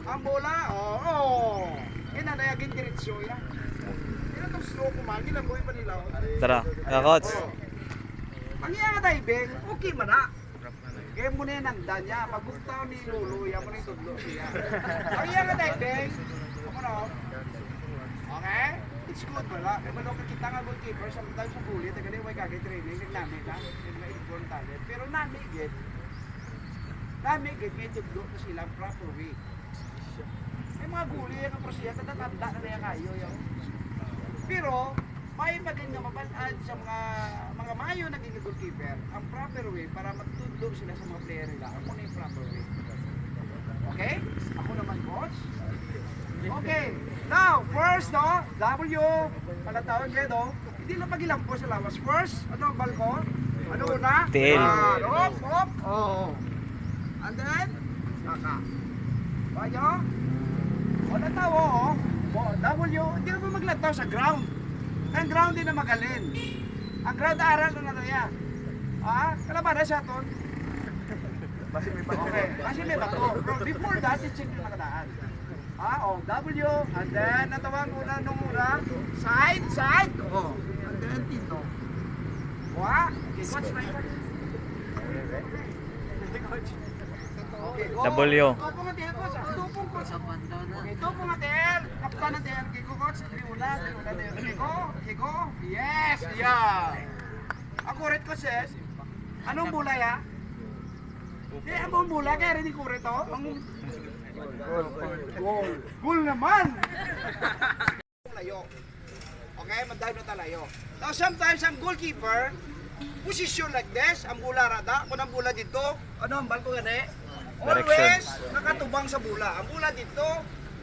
Ang bola, oo. Nayagin diretsyo yan. Yan itong slow kumangin, ang buhay pa nila. Tara, coach. Ang iya nga diving, okay man na. Kaya mo na yan ang danya. Pag gusto ni Lulu, yan mo na yung tudlo siya. Ang iya nga diving, ako na. Okay? It's good wala. Kaya man kita nga goalkeeper, sometimes sa bulit, tagali may kagay training, nagnami ka, nag-inform talent. Pero namigit, may tudlo na silang proper way. May mga guli yung prosiya, tatatanda na niya kayo yun. Pero, may maging nga mabalad sa mga mayo naging goalkeeper, ang proper way para magtudlo sila sa mga player nila. Ako na yung proper way. Okay? Ako naman, coach. Okay. Now, first, no? W, palatawag niya, no? Hindi lang pagilang po sa lawas. First, ano ang balko? Ano una? Tail. Op. Oh. And then, saka. Bayo. O natawo, oh. W, hindi na po maglataw sa ground. Ang ground din na magalin. Ang ground aral na nataya. Kalaban na siya, ton. Okay, kasi may bato. Before that, i-check yung nakadaan. W, and then, natawag una nung una, side, and then, tito. Okay, coach, right? Okay, go. W. Tupong atel, coach. Tupong, coach. Okay, tupong atel. Kapitan atel. Okay, go, coach. Triuna. Okay, go. Yes, yeah. Ang kurit, coach, yes. Anong bulay, ha? Hindi, ang bulay, kaya rin yung kurit, oh. Goal naman! Layo. Okay, mag-dive na talayo. Now, sometimes, ang goalkeeper, position like this, ang bula rada, kung ang bula dito, ano ang balko gani? Always nakatubang sa bula. Ang bula dito,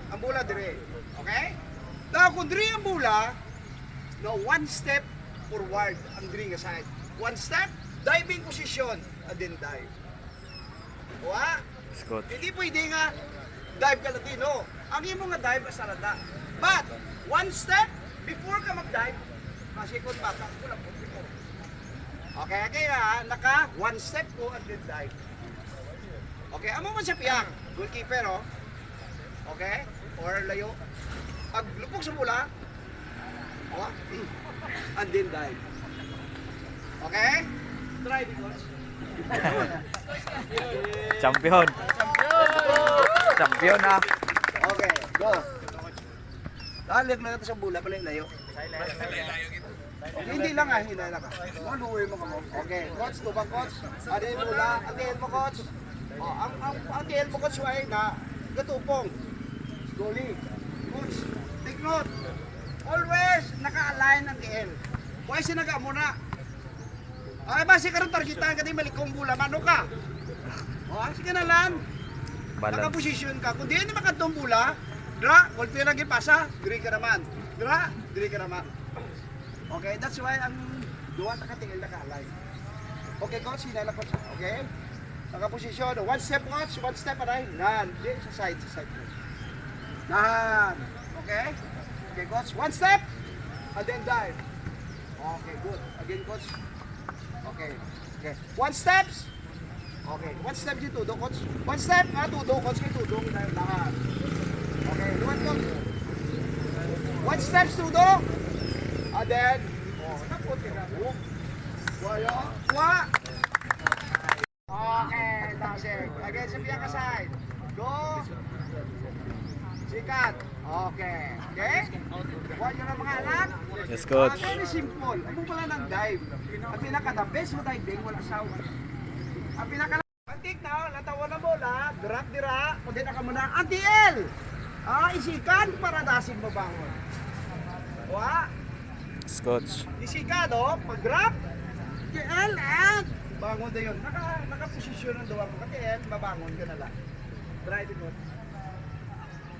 ang bula dire. Okay? Now, kung dire ang bula, no, one step forward ang dire nga side. One step, diving position, and then dive. Hindi pwede nga dive ka latino. Ang imo nga dive sa rada. But, one step, before ka mag-dive, masikot bata, kulang po. Okay, kaya naka one step ko and then dive. Okay, amo man siya piyang, goalkeeper, oh. Okay? Or layo. Ag lupog sa mula. And then dive. Okay? Try it, coach. Champion. Champion na. Okay, go. Dalig na natin sa bula pala yung layo. Okay, hindi lang hindi lang. Maluwi mo mo. Okay, coach, tubang coach. Adin mula, adin mo coach. Ang adin mo coach ay na gatupong. Goalie. Coach, take note. Always naka-align ang DL. Pwede sinaga muna. Ay, basi karon targetan ka di malikong bula mano ka. Sige na lang. Naka-position ka. Kung di ni makadtong bula, dra, golpe lagi pasa, diri ka naman. Diri ka naman. Okay, that's why ang duwa nakatingil naka-align. Okay, coach, hinala coach. Okay? Naka-posisyon. One step, coach. One step, aray. Nan. Di, sa side. Nan. Okay? Okay, coach. One step. And then dive. Okay, good. Again, coach. Okay. One steps. Okay. One step dito, tudo, coach. One step, tudo, coach. Kaya tudo. Lahat. Okay, luwan, coach. One steps, tudo. And then, tapos ka. Wala. Okay, that's it. Again, sa piyang side. Go. Sikat. Okay. Huwag nyo na mga anak. Yes, coach. Very simple. Ang pala ng dive. Ang pinaka-the best mo diving, wala sawa. Ang pinaka-antik na, natawa na bola, drop dira, kung di na ka muna, anti-L. Isikan para dasin mo bangon. Coach. Isikan, pag-drop, TL, and bangon na yun. Naka-posisyon ng duwa mo. TL, mabangon ka na lang. Try it, coach.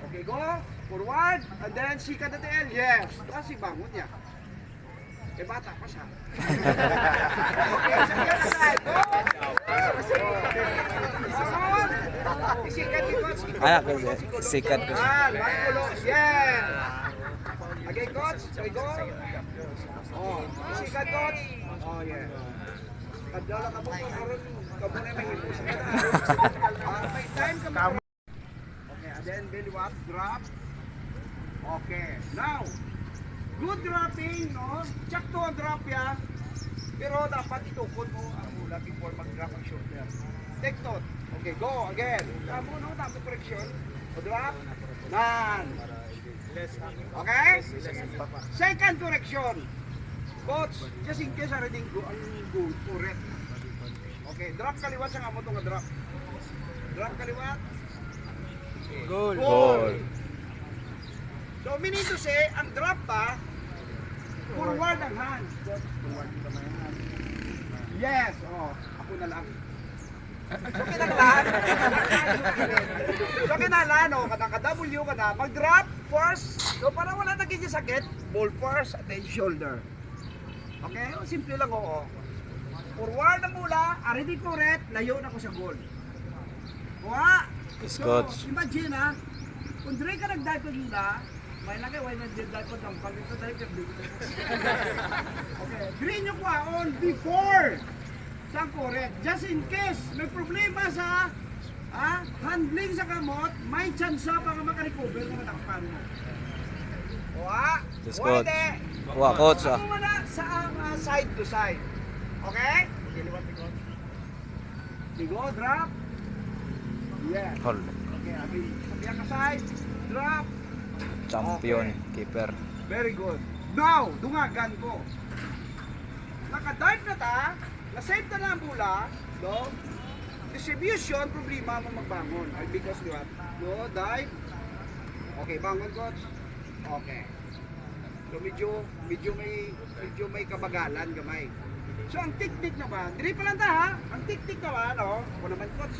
Okay, go. Forward. And then, sikat na TL. Yes. Kasi bangon niya. Bata pa siya. Okay, sikat na side. Go. Isikat ni coach. Sikat ko. Yes. Okay, coach. So, go. Isikat, coach. Yeah. Kadala ka po karon kabunay may hipos. kaliwat, drop. Okay, now, good dropping, no? Check to ang drop ya. Pero dapat itukod mo ang bola before mag-drop ang shoulder. Take note. Okay, go again. Tamo, no? Tamo correction. O drop. Nan. Okay? Second correction. Coach, just in case reading go ang goal, correct. Okay, drop kaliwat sa nga mo itong drop. Drop kaliwat. Goal. Goal. So, meaning to say, ang drop pa, forward ang hand. Forward yung kamay ang hand. Yes, oh, ako na lang. So, kinanglan. So, kinanglan, oh, kada-W ka na, mag-drop first. So, para wala naging sakit, ball first, and then shoulder. Okay? O, simple lang, oo. Forward ang mula, already correct, layo na ko sa goal. Kuha. Yes, So, coach. imagine ha, kung dire ka nag-dive ko mula, may lagay, why nag-dive ko ng pag ito dive ka okay, green nyo kuha on before sa correct. Just in case may problema sa handling sa kamot, may chance pa ka makarecover kung natakpan mo. Kuha. Yes, coach. Pwede. Kuha, coach, Ako muna sa side to side. Okay? Bigo, drop. Yes. Hold. Okay, abi. Sabihan ka side. Drop. Champion. Keeper. Very good. Now, dungagan ko. Naka-dive na ta. Na-save na lang bula. No? Distribution, problema mo magbangon. Ay, because di ba? No, dive. Okay, bangon coach. Okay. So medyo may kabagalan gamay. So ang technique naman, diri pa lang ta ha. Ang technique naman, oh, ako naman coach.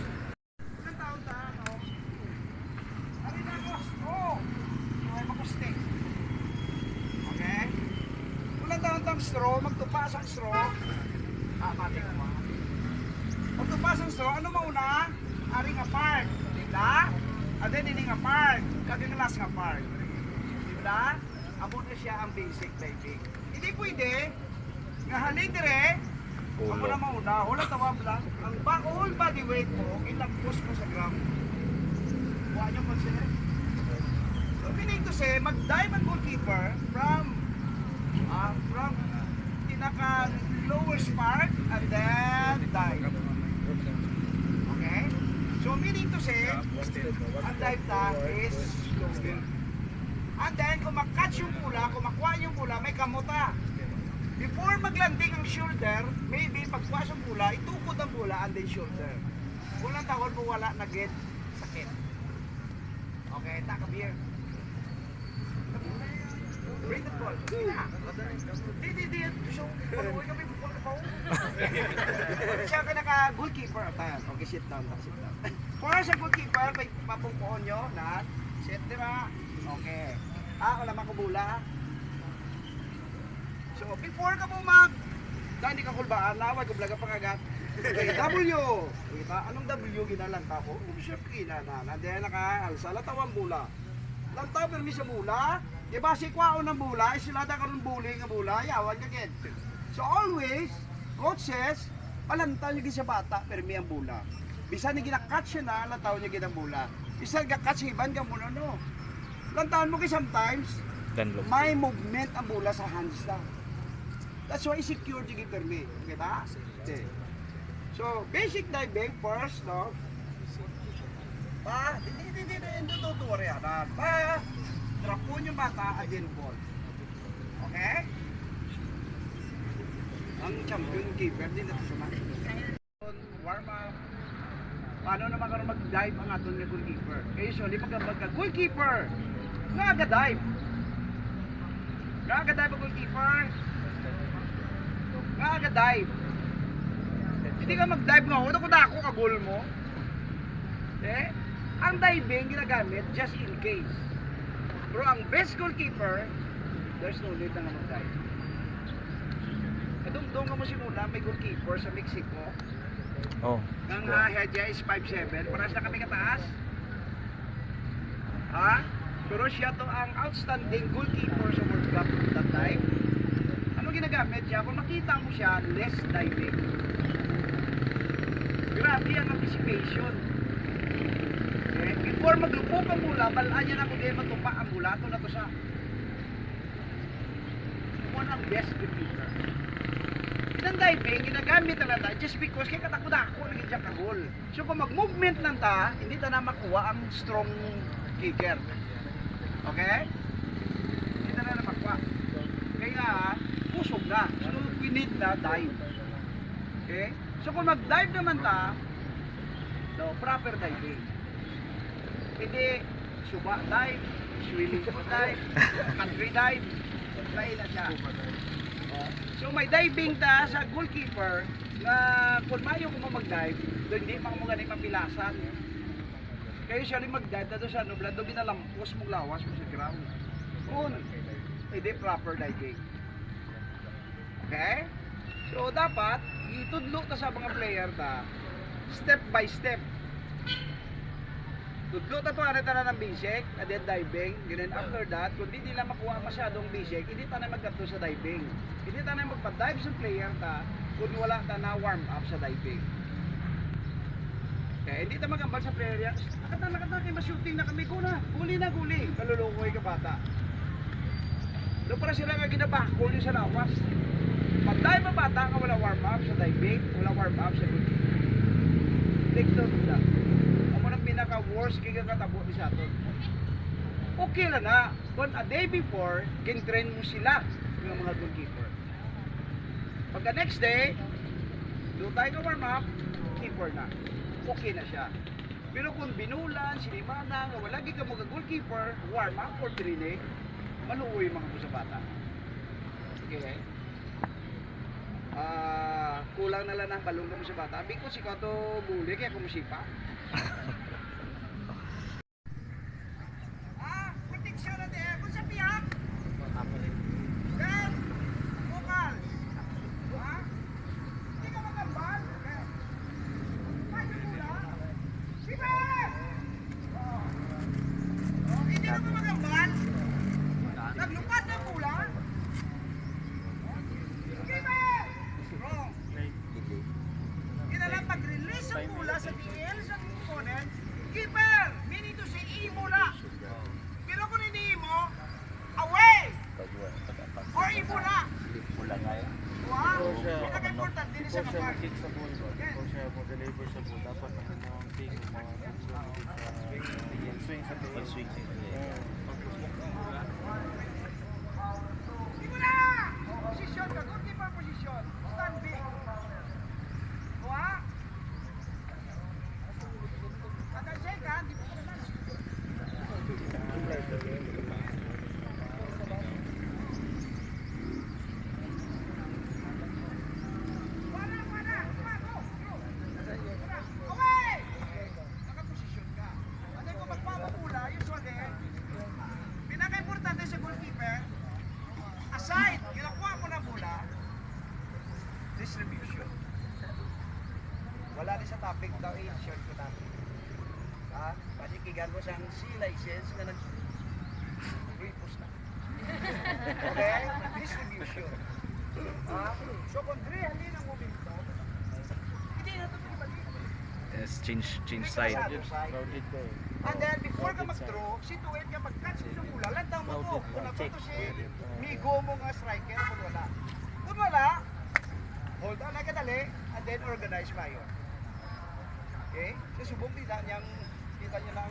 Ilang taon ta, no? Ari na coach. Oh. Ay makustik. Okay? Ilang taon tang straw, magtupas ang straw. Matik mo. Magtupas ang straw, ano mauna? Aring apart, di ba? And then ining apart, kagang last nga apart. Di ba? Amo na siya ang basic diving. Hindi pwede nga halin dire ako Ulo. na mauna, wala tawag lang. Ang whole body weight mo, ilagpos mo sa ground. Huwag niyo consider. So, meaning to say, mag-dive ang goalkeeper from tinaka lowest part and then dive. Okay? So, meaning to say, ang dive ta is slower. And then, kung makatch yung pula, kung makuha yung pula, may kamuta. Before maglanding ang shoulder, maybe pagkuha sa pula, itukod ang pula and then shoulder. Walang tawag mo wala na get sakit. Okay, taka beer. Bring the ball. Di. So, pag-uwi kami, bukol ka pa. Siya ka naka-goalkeeper. Okay, sit down. For sa goalkeeper, may papungkoon nyo na sit, di ba? Okay. Wala makubula. So, before ka mo hindi ka kulbaan, lawag ko blaga pangagat. Okay, W. Kita, anong W ginalang ka ko? Sure, ginalan. Then, naka-alsa, latawang bula. Lantaw, permi sa bula. Diba, si kwao ng bula, sila da karon buli nga bula, yawan ka gid. So, always, coach says, palantaw niya sa bata, permi ang bula. Bisa ni gina-catch siya na, lantaw niya gid ang bula. Bisa ga-catch iban ka muna, no? Lantaw mo kay sometimes, Dunlop. may movement ang bola sa hands na. That's why secure yung permit. Okay ba? Okay. So, basic diving first, no? Hindi tutuwa yan. Drapon yung bata, again ball. Okay? Ang champion keeper din natin sa mga. Warm up. Paano naman karon mag-dive ang aton nga goalkeeper? Okay, so di magka goalkeeper. Nga aga-dive. Nga aga-dive ang goalkeeper. Nga aga-dive. Hindi ka mag-dive nga, huwag ako dako ka goal mo. Okay? Ang diving ginagamit just in case. Pero ang best goalkeeper, there's no need na nga mag-dive. Kadungdong ka mo simula, may goalkeeper sa Mexico. Oh. Ang head niya is 5'7", paras na kami kataas. Ha? Pero siya to ang outstanding goalkeeper sa World Cup that time. Ano ginagamit siya? Kung makita mo siya, less diving. Grabe ang anticipation. Okay? before maglupok ang bola, balaan niya na kung di matupa ang bola. Ito na to siya. One ang best goalkeeper. Inang diving, ginagamit na lang just because kaya katakbo-dako naging siya kahol. So kung mag-movement lang ta, hindi ta na makuha ang strong kicker. Okay? Hindi ta na makuha. Kaya, pusog na. So we need na dive. Okay? So kung mag-dive naman ta, no, proper diving. Hindi, suba dive, swimming pool dive, country dive, lain na siya. So may diving ta sa goalkeeper na kung mayo ko mag-dive, do hindi mo ganing mapilasan. Kaya siya rin mag-dive na doon sa nublan, doon binalampos mong lawas mo sa ground. Kung hindi proper diving. Okay? So dapat, itudlo ta sa mga player ta, step by step. Tudlo ta to ano ta na ng basic, and then diving, and then after that, kung di nila makuha masyadong basic, hindi ta na magkatlo sa diving. Hindi ta na magpa-dive sa player ta, kung wala ta na warm up sa diving. Kaya hindi ta magambal sa player yan. Nakata kayo ma-shooting na kami ko na. Guli na guli. Kalulukoy ka bata. Doon para sila nga ginabakol yung sa lawas. Pag-dive pa bata ka wala warm up sa diving, wala warm up sa diving. Take note na. Pinaka-worst kaya katabo ni Saton. Okay lang na. Kung a day before, kin-train mo sila ng mga goalkeeper. Pagka next day, doon tayo ka warm up, keeper na. Okay na siya. Pero kung binulan, sinimana, wala ka mga goalkeeper, warm up or training, maluoy mga mo sa bata. Okay? Kulang na lang ng balong mo sa bata. Because ikaw to buli, kaya kumusipa. Sa DL sa opponent, keeper, meaning to say, imo na. Pero kung hindi mo, away! Or imo na. Wow! Pinaka-important din sa kapag. Kung siya mag-deliver sa ball, dapat ang ting swing sa tail. Imo na! Position ka, goalkeeper position. Stand big. Wow! Pinaka-importante sa goalkeeper, aside, ginakuha mo na bola, distribution. Wala rin sa topic daw, i-share ko natin. Pasikigan mo siyang C-license na nag-repos na. Okay? Distribution. So kung halin ang momento, hindi na ito pinibalik. Yes, change side. And then before ka mag-throw, situate ka mag-catch sa bola, lantaw mo to. Kung napato si Migo mo nga striker, kung wala. Kung wala, hold on na kadali, and then organize pa yun. Okay? So subong kita niya lang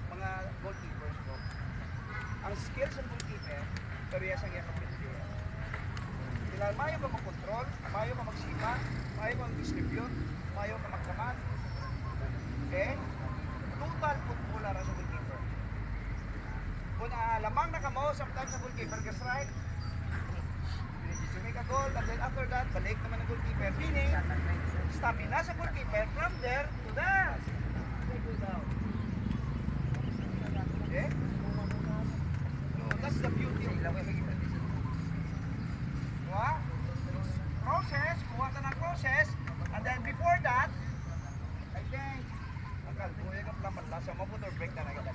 mga goalkeepers ko. Ang skills ng goalkeeper, parehas ang iyang kapitid. Kailangan mayo ka mag-control, mayo ka magsipa, mayo ka mag-distribute, mayo ka mag-command. Okay? Total footballer sa goalkeeper. Kung lamang na ka mo, sometimes sa goalkeeper ka strike, you make a goal, and then after that, balik naman ng goalkeeper. Meaning, stamina sa goalkeeper from there to there. They go down. Okay? So, that's the beauty of the goalkeeper. Diba? Process, kuha ka ng process, and then before that, I think, akal, buhay ka pala malasa, mabutor break na lang. Motor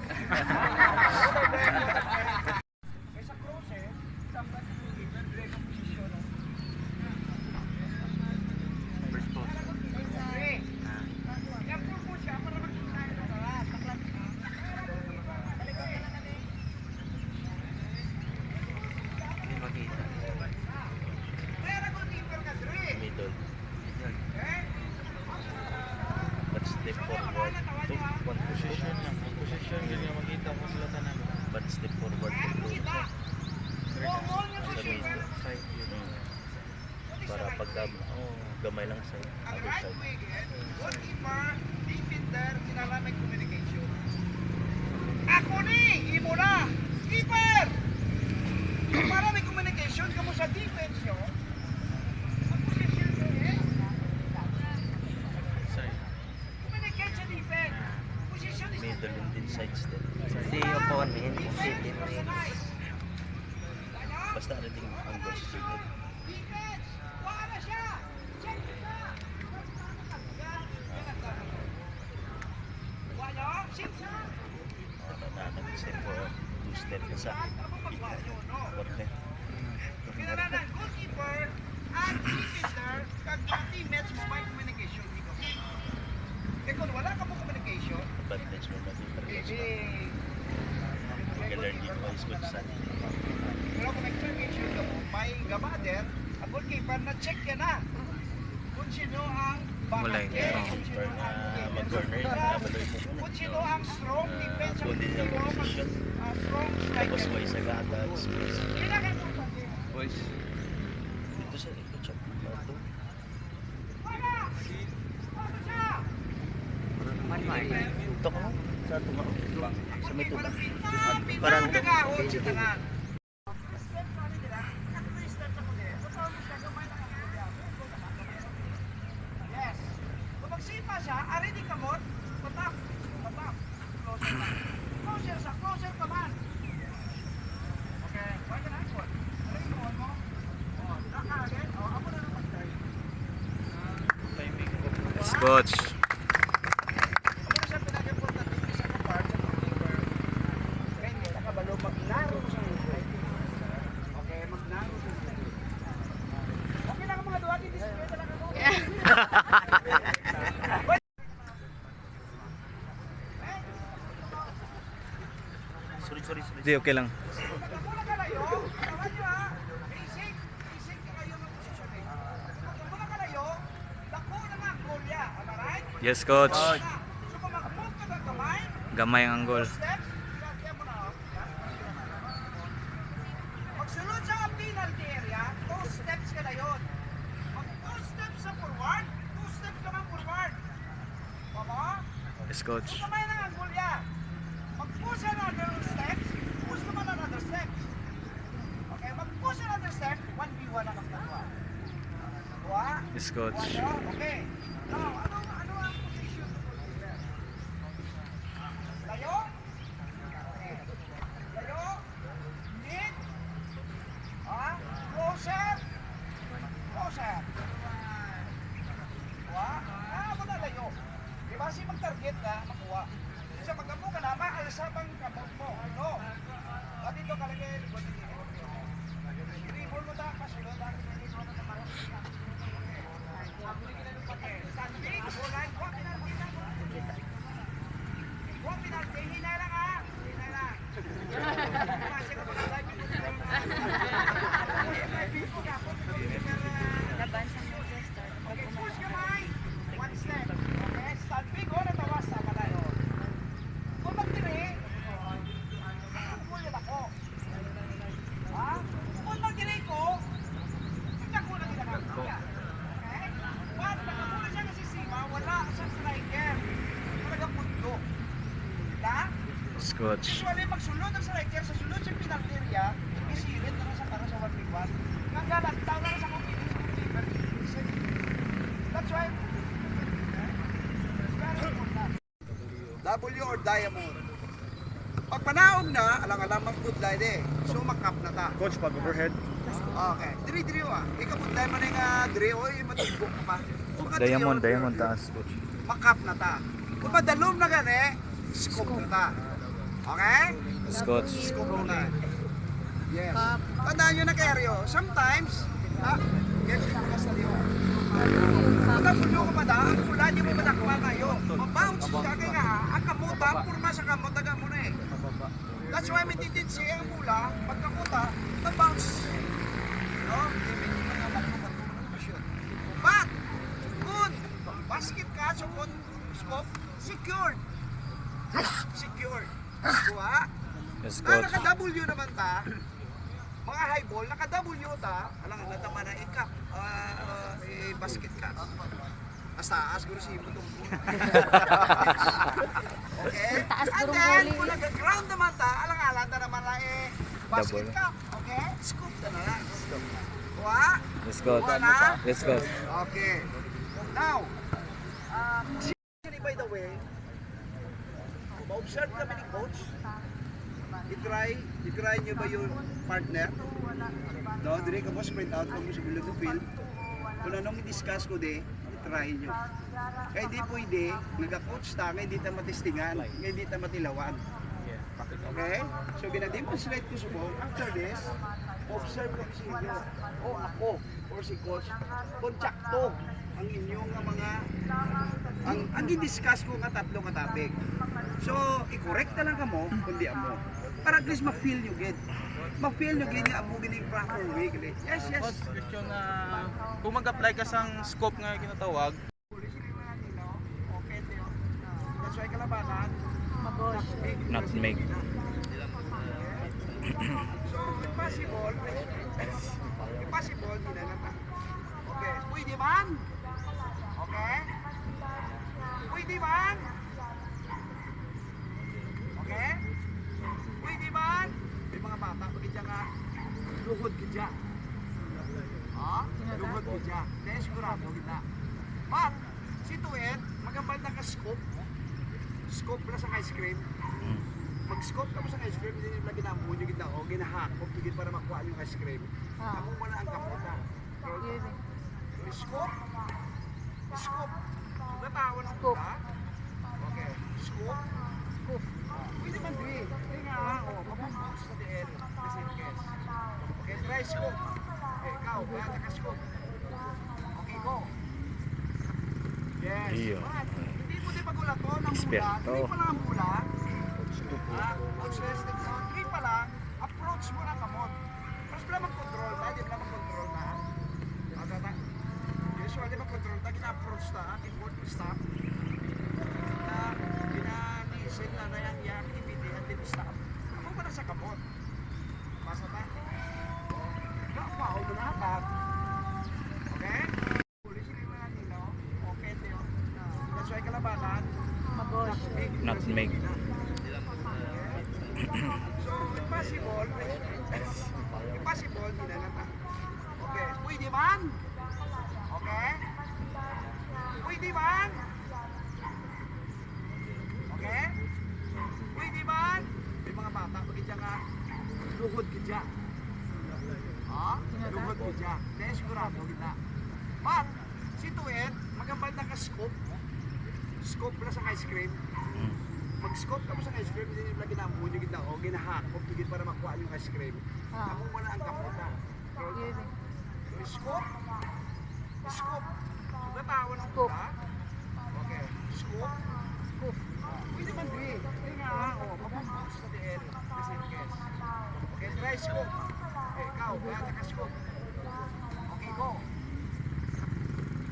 break. Kaya sa process, sometimes the goalkeeper, break ang posisyon. Yan po siya para magkakain na. Taklat. step forward to one Position lang. Ang position yun nga makita ko sila tanan. one step forward to two sa middle. Side yun. Para pag gamay lang sa Ang other right side. wicket, goalkeeper, defender, kinala may communication. Ako ni, imo na, keeper! Para may communication ka mo sa defense nyo, ang position nyo Side. communicate sa defense. Position is Middle and inside step. Hindi yung po, hindi personalized. Basta ano din ang goal sa side. Defense! Wala na siya! Check siya! Wala? Sing siya! Nag-step forward, two step sa corner. Kinalanan, goalkeeper at defender, kag mga teammates mo may communication. Eh kung wala ka mo communication, Advantage mo na dito. eh, Mag-learn dito ay good sa pero kung may communication ka mo, may gamader, ang goalkeeper na check ka na. Kung sino ang Mulay. backhand, kung sino Keeper na ang mag-corner, nabaloy mo muna. kung sino ang strong defense, Kung din ang position. strong Tapos striker. may sagada, space. Pinaka-importante. Boys. Dito siya, ito siya. Ito. Wala! Wala siya! Ito ko. Sa tunga. Sa may tunga. Parang Parang kagahon siya tangan. Yes. Kung magsipa siya, ari di kamot, patap, patap, closer lang. Closer sa closer ka man. Okay, why ka na ikot? Ari mo mo. Oh, naka again. Oh, ako na naman tayo. Timing ko. Yes, coach. Ano na siya pinag-importante sa part sa goalkeeper? Kaya hindi nakabalo maglaro sa goalkeeper. Okay, maglaro sa goalkeeper. Okay lang ang mga duwag, hindi display talaga ako. Sorry. Hindi, okay lang. Pagkamula ka layo, tawad nyo ha, basic ka kayo ng positioning. Pagkamula ka layo, dako na nga ang goal ya, am I right? Yes, coach. So kung mag-move ka ng kamay, Gamay ang anggol. 2 steps, kaya mo na ha. Magsunod sa penalty area, 2 steps ka na yun. Mag 2 steps sa forward, 2 steps naman forward. Mama? Yes, coach. So kamay na ang goal ya. Mag-push another steps, push naman another steps. Okay, mag-push another step, 1v1 ang magdagawa. Dua? Yes, coach. Dua, okay. Now, ano ang position ng goalkeeper? Layo? Okay. Layo? Mid? Closer? Closer. Dua? Mo na layo. Di ba si mag-target ka, makuha. Sa pagkamu ka na, maalasabang kamot mo. No? At ito kalagay, likod ng dito. Dribble mo ta, pasulod ang dito na naman. Standing, bulan, huwag pinalti. Huwag pinalti, hinay lang ha. Hinay lang. Kasi ka pag-live mo na. Okay, push kamay. 1 step. Okay, stand big, natawas sa malayo. Kung magtiri, kukulit ako. Ha? Kung magtiri ko, nagkakulang kita ka. Okay? But nagkakulang siya kasi Sima, wala sa striker. Talaga pundo. Diba? Yes, coach. Usually, magsulod ang striker sa sulod sa penalty area, isirit na sa para sa 1v1. Nga galang, tawag na sa competition. That's why, W or diamond. Pag panaog na, alang-alang good line eh. So makap na ta. Coach, pag overhead. Okay. Diri wa. Ikabudlay man nga diri oy matugbok pa. Diamond taas, coach. Makap na ta. Kung madalom na gani, scoop na ta. Okay? Yes, coach. Scoop na. Yes. Tandaan nyo na Keryo, sometimes, get ka sa liyo. Kung pulo ka pa da, ang pula di mo madakwa kayo. Mabounce ka kaya nga, ang kamuta, purma sa kamot, taga mo na eh. That's why may tendency ang pula, pagkakuta, mabounce. No? But, good, basket ka, so kung scope, secured. Secured. Kuha. Yes, Ah, coach. naka-W naman ta. Mga high ball, naka-W ta. Alam nga, natama na ikap. Basket catch. Astaas, guro si mo itong okay? And then, kung nag-ground naman ta, alang-alang ta naman na basket Double. cup. Okay? Scoop na lang. Kuha. Yes, coach. Kuha na. Yes, coach. Okay. Now, by the way, ma-observe kami ni coach. I-try nyo ba yung partner? No, dire ka po sprint out kung mo sa below the field. Kung anong i-discuss ko di, i-try nyo. Kaya hindi pwede, nag-coach ta, kaya hindi ta matistingan, kaya hindi ta matilawan. Okay? So, binademonstrate ko sa mo, after this, observe ko si inyo, o ako, or si coach, kontsakto ang inyong mga, ang i-discuss ko nga tatlong topic. So, i-correct na lang ka mo, kundi amo. Para at least ma-feel nyo gid. Ma-feel nyo gid nga amo gining proper way. Yes, yes. Coach, question na kung mag-apply ka sang scope nga kinatawag, Okay, Teo. That's why kalabanan. Nutmeg. So, impossible, hindi na nata. Okay, pwede man? Okay? Pwede man? Okay? Pwede man? May mga bata, pagkita nga, luhod ka dyan. Ha? Luhod ka dyan. Kaya sigurado kita. But, si Tuet, magambal na ka scoop. Scoop na sa ice cream. Mag-scoop ka mo sa ice cream, hindi nila ginambo nyo kita o ginahakop tigil para makuha yung ice cream. Ako wala ang kaputa. Scoop? Scoop. Natawan ng puta? Okay. Scoop? Pwede man din. Kaya nga, mabubos sa DL. Kasi guess. Okay, try scoop. Okay, ikaw, kaya naka-scoop. Okay, go. Yes. Iyo. But, hindi mo din magulat to ng mula. Eksperto. Hindi pa lang ang mula. Coach Leslie, hindi pa lang, approach mo na kamot. Mas pala mag-control na, di pala mag-control na. Usually mag-control na, gina-approach na, import stop. Na ginanisin na na yung activity at din stop. Ako pa na sa kamot. Basta ta? Nakapaw mo na agad. Okay? Pulis yung mga nilo. Okay, Teo. That's why kalabanan. Nutmeg. So, impossible, hindi na nata. Okay, pwede man? Okay? Pwede man? Okay? Pwede man? May mga bata, pagkita nga, luhod ka dyan. Ha? Luhod ka dyan. Kaya sigurado kita. But, si Tuet, magambal na ka scoop. Scoop na sa ice cream. Mag-scoop ka mo sa ice cream, hindi nila ginambo nyo kita o ginahakop tigil para makuha yung ice cream. Ako wala ang kaputa. Scoop? Scoop. Natawan ng puta? Okay. Scoop? Pwede man din. Kaya nga, mabubos sa DL. Kasi guess. Okay, try scoop. Okay, ikaw, kaya naka-scoop. Okay, go.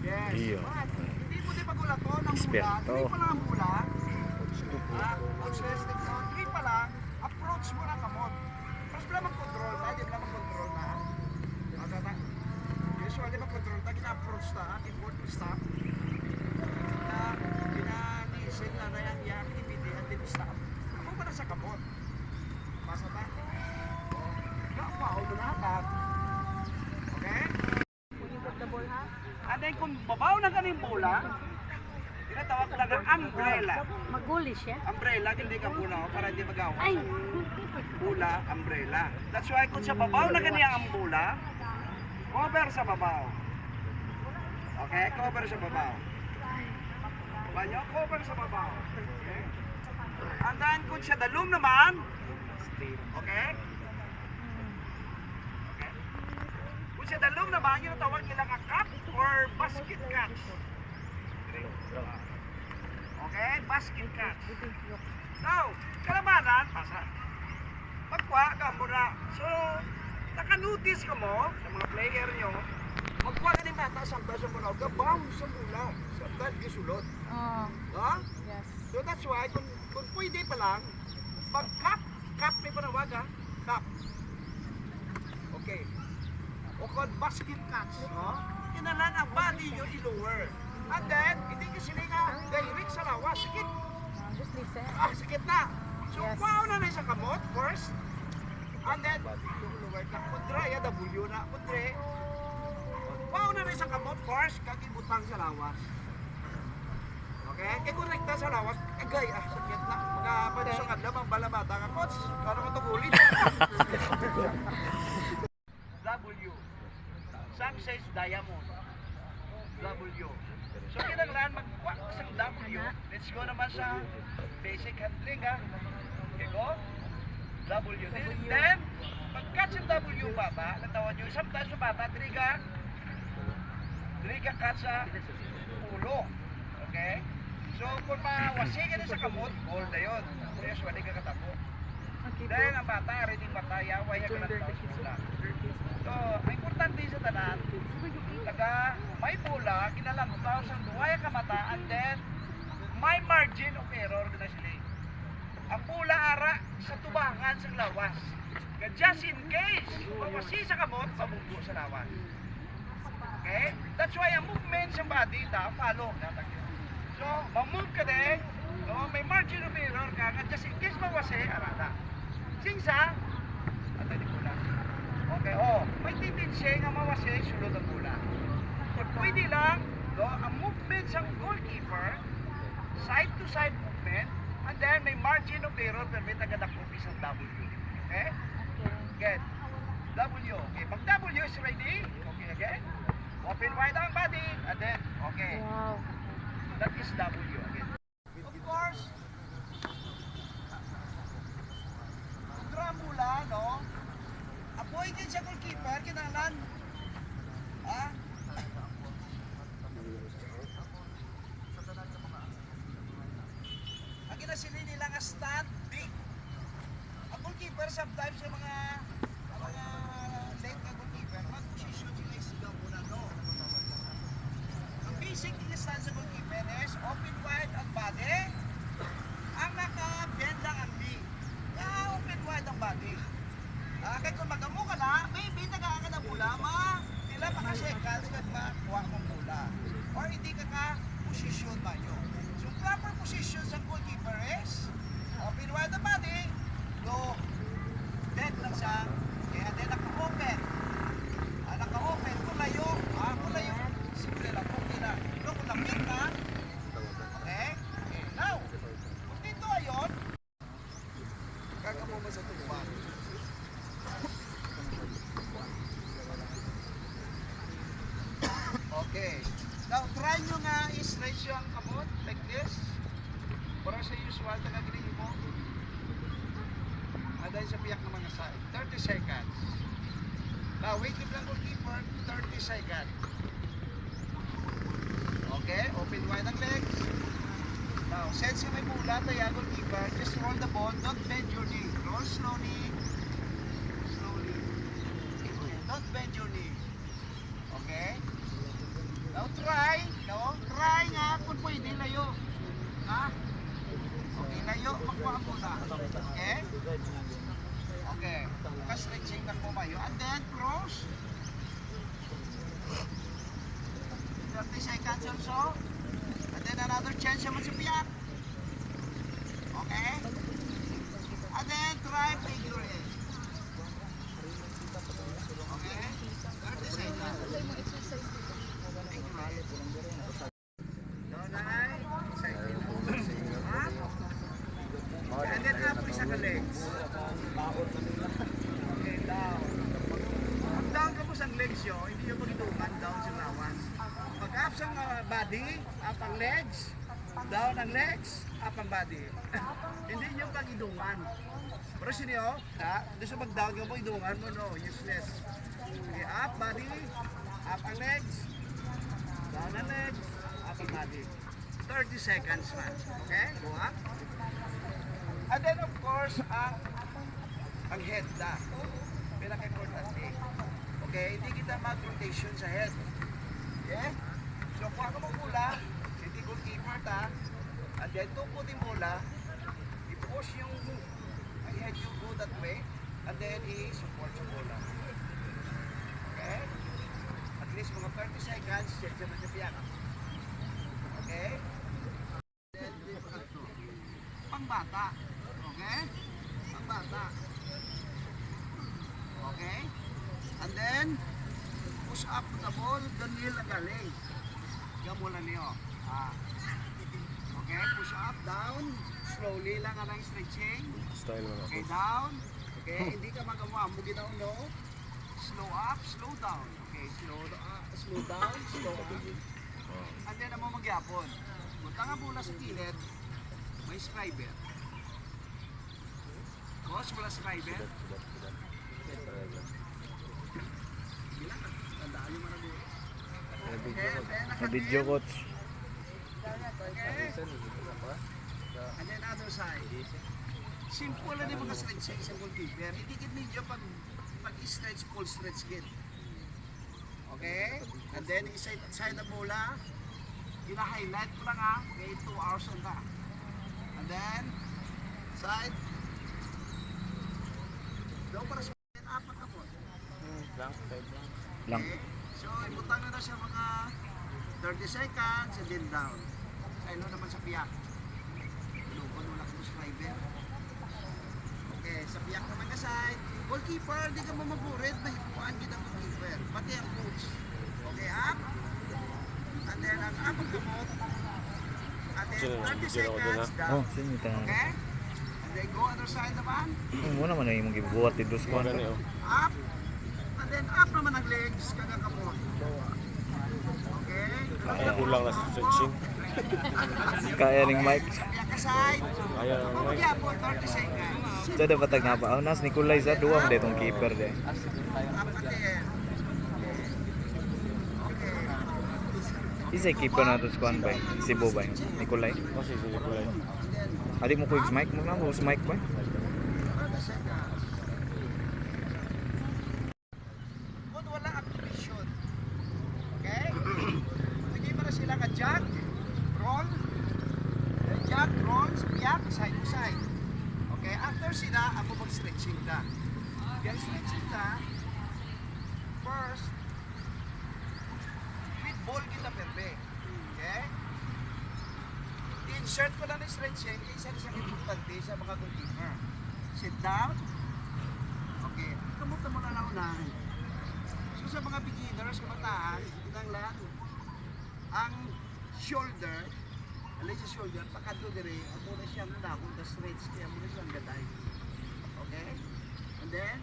Yes. Iyo. But, hindi mo din magulat to ng mula. Eksperto. Hindi pa lang ang mula. Coach Leslie, hindi pa lang, approach mo na kamot. Mas pala mag-control na, di pala mag-control na. Usually mag-control na, gina-approach na, import stop. Na ginanisin na na yung activity at din stop. Ako pa na sa kamot. Basta ta? Nakapaw mo na agad. Okay? And then kung babaw na kaning bola, tinatawag talaga umbrella. Maguli siya. Umbrella, hindi ka bola para hindi magawa. Ay! Bola, umbrella. That's why kung sa babaw na ganyan ang bola, cover sa babaw. Okay? Cover sa babaw. Banyo, cover sa babaw. Okay? And then kung siya dalom naman, okay? Okay? Kung siya dalom naman, yung tawag nila nga cup or basket catch. Okay? Basket catch. Now, kalabanan, pasa. Pagkwa ka muna. So, naka-notice ka mo sa mga player nyo Magkuha ka ni bata sa basa mo na, gabaw sa mula, sa dahil gisulod. Oh, Ha? yes. So that's why, kung pwede pa lang, pag-cup, cup may panawag ha? Cup. Okay. O kung basket cuts, no? Kinalan ang body nyo i-lower. And then, hindi ka sila nga direct sa lawas. Sakit. Just listen. Sakit na. So, Yes. wow na sa kamot first. And then, lower na. Kundra, ya, W na. Kundre. Wow na sa kamot first, kakibutang sa lawas. Okay? Kaya kung rekta sa lawas, agay, sakit na. Magkapano sa kadlam, ang balabata ka, coach. Kano mo ito gulit? W. Some says diamond. W. So kinanglan magkuha ka sa W. Let's go naman sa basic handling ha. Okay go? W. Then, pag-catch yung W baba, natawan nyo, sometimes yung baba, triga catch sa ulo. Okay? So kung mawasi ka sa kamot, goal na yun. Kaya swali ka katabo. Dahil ang bata, rin bata, yaway ka ng tao sa bola. So, ang importante sa tanan, taga may bola, kinalantaw sa duwaya ka mata, and then, may margin of error na sila. Ang bola ara sa tubangan sa lawas. Kaya just in case, mawasi sa kamot, pabunggo sa lawas. Okay? That's why ang movement sa body, follow. So, mag-move ka din, no? May margin of error ka, just in case mawasi, arada. Singsa, atay di bola. Okay, may tendency nga mawasi, sulod ang bola. Kung pwede lang, no, ang movement sa goalkeeper, side to side movement, and then may margin of error, permit agad ang isang W. Okay? Again, W. Okay, pag W is ready, okay again. Open wide ang body, and then, okay. Wow. That is W again. Of course, mula, no? Appointed sa goalkeeper, kinalan. Ha? Ang ginasili nila nga standing. Ang goalkeeper, sometimes yung mga late na goalkeeper, mag-position sila isigaw muna, no? Ang basic stand sa goalkeeper is open wide ang body, ang naka-bend lang ang knee. Open wide ang body. Kaya kung mag-amo ka na, maybe nagaan ka ng bola, tila makaseconds ka makuha mong bola. Or hindi ka ka-position ba yun. So proper position sa goalkeeper is open wide ang body, go, dead lang siya, kaya then naka-open. Naka-open, kung layo, simple lang, okay na. Pero kung lapit na, okay? Now, kung dito ayon, kagamo mo sa tuwa. Okay. Now, try nyo nga i-stretch yung kamot like this. Para sa usual, tagagiling mo. Dahil sa piyak ng mga side. 30 seconds. Now, wait lang goalkeeper, 30 seconds. Okay, open wide ang legs. Now, since may bola, tayo goalkeeper, just roll the ball, don't bend your knee. Roll slowly. Slowly. Don't bend your knee. Okay? Now, try, no? Try nga kung pwede layo. Ha? Okay, layo, makuha muna. Okay? Okay. Ka-stretching na kumayo. And then, cross. 30 seconds also. And then another chance naman sa piyak. Okay? And then try figure eight. Okay? 30 seconds. Figure eight. Donay. Ha? And then up isa ka legs. Okay, down. Pag down ka po sa legs yun, hindi yung pag-itungan down sa lawas. Pag up sa body, up ang legs, down ang legs, up ang body. Hindi yung pag-idungan. Pero sinyo, doon sa mag-down ka mo, idungan mo, no, useless. Okay, up body, up ang legs, down ang legs, up ang body. 30 seconds man. Okay, go up. And then of course, ang head na. Pinaka-importante. Okay? Hindi kita mag-rotation sa head. Okay? So, kuha ka mong bola, hindi goalkeeper ta, and then tukot yung bola, i-push yung head you go that way, and then i-support yung bola. Okay? At least mga 30 seconds, check naman yung piyak. Okay? Then, pangbata. Okay? Pangbata. Okay? And then, push up the ball, ganil na galing. Gamulan niyo. Okay, push up, down. Slowly lang ang stretching. Okay, down. Okay, hindi ka magawa. Mugi down, no? Slow up, slow down. Okay, slow down, slow up. And then, mo magyapon. Punta nga mula sa kilid, may scriber. Boss, wala scriber. Tandaan yung marami. Sa video, coach. And then other side. Simple lang yung mga stretching sa goalkeeper. Hindi gid ninyo pag-stretch, full stretch gid. Okay? And then side na bola. Ina-highlight ko lang ha. Okay, 2 hours on that. And then side. Daw para sa apat na po. Lang. Okay? So, ibutang na siya mga 30 seconds and then down. Sa naman sa piyak. Lupon wala ko subscriber. Okay, sa piyak naman ka side. Goalkeeper, di ka mamaburit. Mahipuan kita ang goalkeeper. Pati ang coach. Okay, up. And then, ang up ang gamot. And then, 30 seconds down. Oh, sino yung tanong? Okay? And then, go other side naman. Muna man na yung gibuhat dito sa kwan. Up. And then up naman ang legs kagakamot. Okay? Kulang na stretching. Kaya ning mic. Sabihan ka side. Ayaw na mic. Pagya po, 30 seconds. So dapat tagnapaw nas Nicolay sa duwa man itong keeper de. Apat eh. Okay. Isa keeper na to sa kwan ba? Si Bobay. Nicolay. Kasi sige ko lang. Adi mo ko yung mic mo na mo sa mic ba? 30 seconds. Kung walang activation. Okay? Hindi mo na sila ka-jog, roll, jog, roll, piyak, side to side. Okay? After sila, ako mag-stretching ka. Kaya stretching ka, first, with ball kita perbe. Okay? I-insert ko lang ng stretching kaysa isang importante sa mga goalkeeper. Sit down. Okay. Kamuta mo na lang unahin. So sa mga beginners, kabataan, lang ang shoulder, alay sa shoulder, pakadto dire, amo na siyang nakong the stretch, kaya mo na siyang gatay. Okay? And then,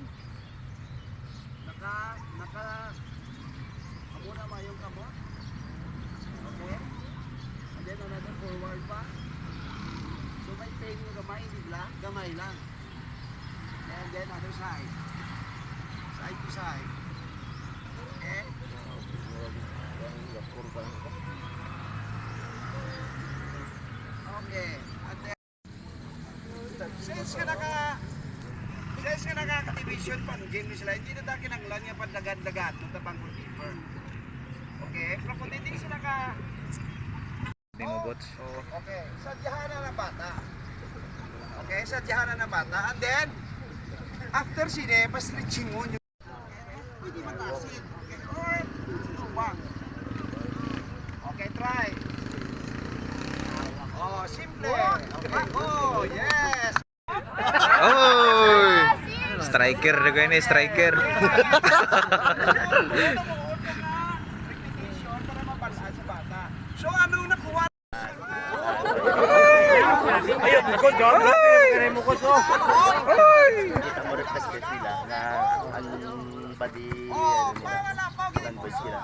amo na mayong kamot. Okay? And then another forward pa. So may pain mo gamay, hindi lang, gamay lang. And then other side. Side to side. Okay? Okay. And then, since ka naka-activation pa ng game sila, hindi na daki ng lang yung pandagan-dagan ng tabang goalkeeper. Okay? Pero kung hindi sila Di mo bots. okay. Sadyahan na ng bata. Okay? Sadyahan na ng bata. And then, after sine, pa-stretching mo yung hindi matasin. Okay? Or, subang. Okay, try. Oh, simple. Okay. Oh, yes. Oy! Striker na ko ni striker. So ano nakuha? Ayun, bukod ka. Kanay mo ko so. Kita mo rin kasi sila na ang body Oh, wala pa. language sila.